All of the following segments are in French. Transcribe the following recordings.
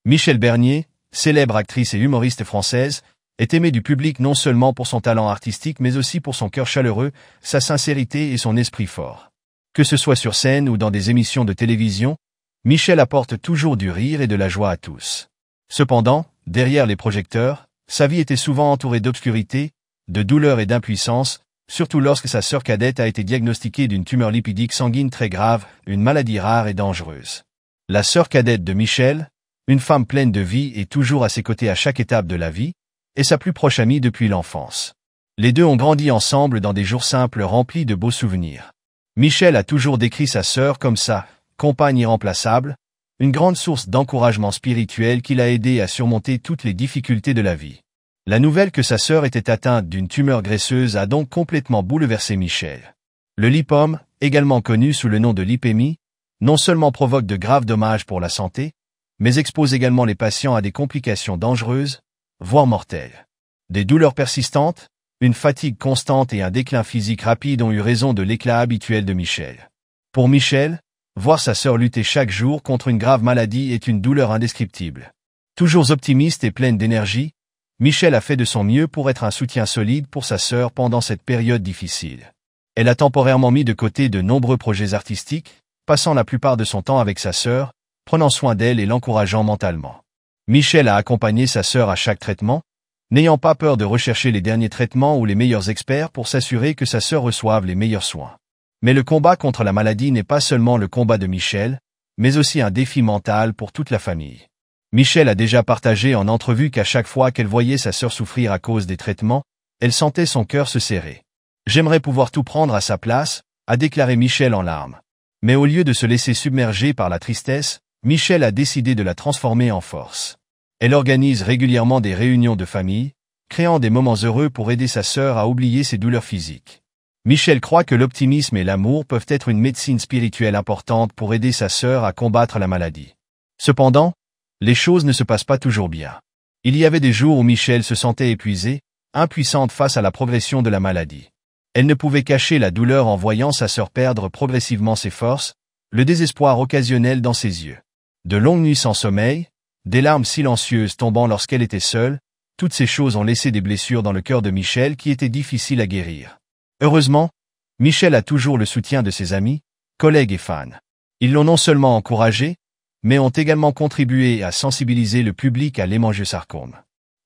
Michèle Bernier, célèbre actrice et humoriste française, est aimée du public non seulement pour son talent artistique mais aussi pour son cœur chaleureux, sa sincérité et son esprit fort. Que ce soit sur scène ou dans des émissions de télévision, Michèle apporte toujours du rire et de la joie à tous. Cependant, derrière les projecteurs, sa vie était souvent entourée d'obscurité, de douleur et d'impuissance, surtout lorsque sa sœur cadette a été diagnostiquée d'une tumeur lipidique sanguine très grave, une maladie rare et dangereuse. La sœur cadette de Michèle, une femme pleine de vie et toujours à ses côtés à chaque étape de la vie, est sa plus proche amie depuis l'enfance. Les deux ont grandi ensemble dans des jours simples remplis de beaux souvenirs. Michèle a toujours décrit sa sœur comme sa compagne irremplaçable, une grande source d'encouragement spirituel qui l'a aidé à surmonter toutes les difficultés de la vie. La nouvelle que sa sœur était atteinte d'une tumeur graisseuse a donc complètement bouleversé Michèle. Le lipome, également connu sous le nom de lipémie, non seulement provoque de graves dommages pour la santé, mais expose également les patients à des complications dangereuses, voire mortelles. Des douleurs persistantes, une fatigue constante et un déclin physique rapide ont eu raison de l'éclat habituel de Michèle. Pour Michèle, voir sa sœur lutter chaque jour contre une grave maladie est une douleur indescriptible. Toujours optimiste et pleine d'énergie, Michèle a fait de son mieux pour être un soutien solide pour sa sœur pendant cette période difficile. Elle a temporairement mis de côté de nombreux projets artistiques, passant la plupart de son temps avec sa sœur, prenant soin d'elle et l'encourageant mentalement. Michèle a accompagné sa sœur à chaque traitement, n'ayant pas peur de rechercher les derniers traitements ou les meilleurs experts pour s'assurer que sa sœur reçoive les meilleurs soins. Mais le combat contre la maladie n'est pas seulement le combat de Michèle, mais aussi un défi mental pour toute la famille. Michèle a déjà partagé en entrevue qu'à chaque fois qu'elle voyait sa sœur souffrir à cause des traitements, elle sentait son cœur se serrer. « J'aimerais pouvoir tout prendre à sa place », a déclaré Michèle en larmes. Mais au lieu de se laisser submerger par la tristesse, Michèle a décidé de la transformer en force. Elle organise régulièrement des réunions de famille, créant des moments heureux pour aider sa sœur à oublier ses douleurs physiques. Michèle croit que l'optimisme et l'amour peuvent être une médecine spirituelle importante pour aider sa sœur à combattre la maladie. Cependant, les choses ne se passent pas toujours bien. Il y avait des jours où Michèle se sentait épuisée, impuissante face à la progression de la maladie. Elle ne pouvait cacher la douleur en voyant sa sœur perdre progressivement ses forces, le désespoir occasionnel dans ses yeux. De longues nuits sans sommeil, des larmes silencieuses tombant lorsqu'elle était seule, toutes ces choses ont laissé des blessures dans le cœur de Michèle qui étaient difficiles à guérir. Heureusement, Michèle a toujours le soutien de ses amis, collègues et fans. Ils l'ont non seulement encouragée, mais ont également contribué à sensibiliser le public à l'hémangiosarcome.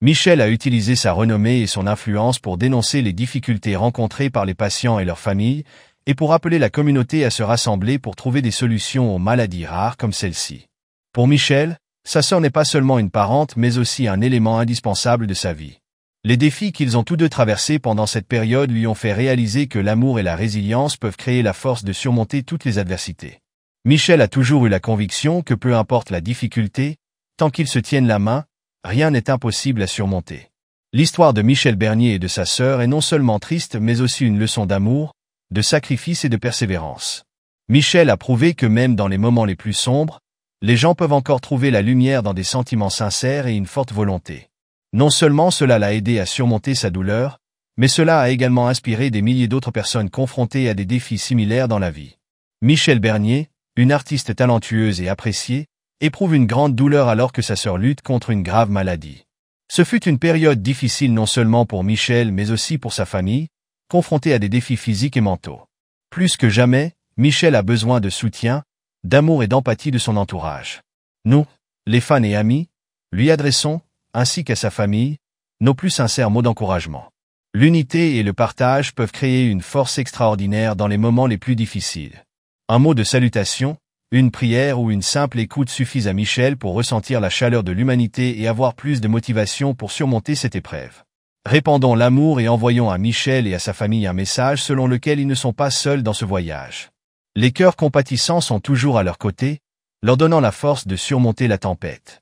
Michèle a utilisé sa renommée et son influence pour dénoncer les difficultés rencontrées par les patients et leurs familles, et pour appeler la communauté à se rassembler pour trouver des solutions aux maladies rares comme celle-ci. Pour Michèle, sa sœur n'est pas seulement une parente mais aussi un élément indispensable de sa vie. Les défis qu'ils ont tous deux traversés pendant cette période lui ont fait réaliser que l'amour et la résilience peuvent créer la force de surmonter toutes les adversités. Michèle a toujours eu la conviction que peu importe la difficulté, tant qu'ils se tiennent la main, rien n'est impossible à surmonter. L'histoire de Michèle Bernier et de sa sœur est non seulement triste mais aussi une leçon d'amour, de sacrifice et de persévérance. Michèle a prouvé que même dans les moments les plus sombres, les gens peuvent encore trouver la lumière dans des sentiments sincères et une forte volonté. Non seulement cela l'a aidé à surmonter sa douleur, mais cela a également inspiré des milliers d'autres personnes confrontées à des défis similaires dans la vie. Michèle Bernier, une artiste talentueuse et appréciée, éprouve une grande douleur alors que sa sœur lutte contre une grave maladie. Ce fut une période difficile non seulement pour Michèle mais aussi pour sa famille, confrontée à des défis physiques et mentaux. Plus que jamais, Michèle a besoin de soutien, d'amour et d'empathie de son entourage. Nous, les fans et amis, lui adressons, ainsi qu'à sa famille, nos plus sincères mots d'encouragement. L'unité et le partage peuvent créer une force extraordinaire dans les moments les plus difficiles. Un mot de salutation, une prière ou une simple écoute suffisent à Michèle pour ressentir la chaleur de l'humanité et avoir plus de motivation pour surmonter cette épreuve. Répandons l'amour et envoyons à Michèle et à sa famille un message selon lequel ils ne sont pas seuls dans ce voyage. Les cœurs compatissants sont toujours à leur côté, leur donnant la force de surmonter la tempête.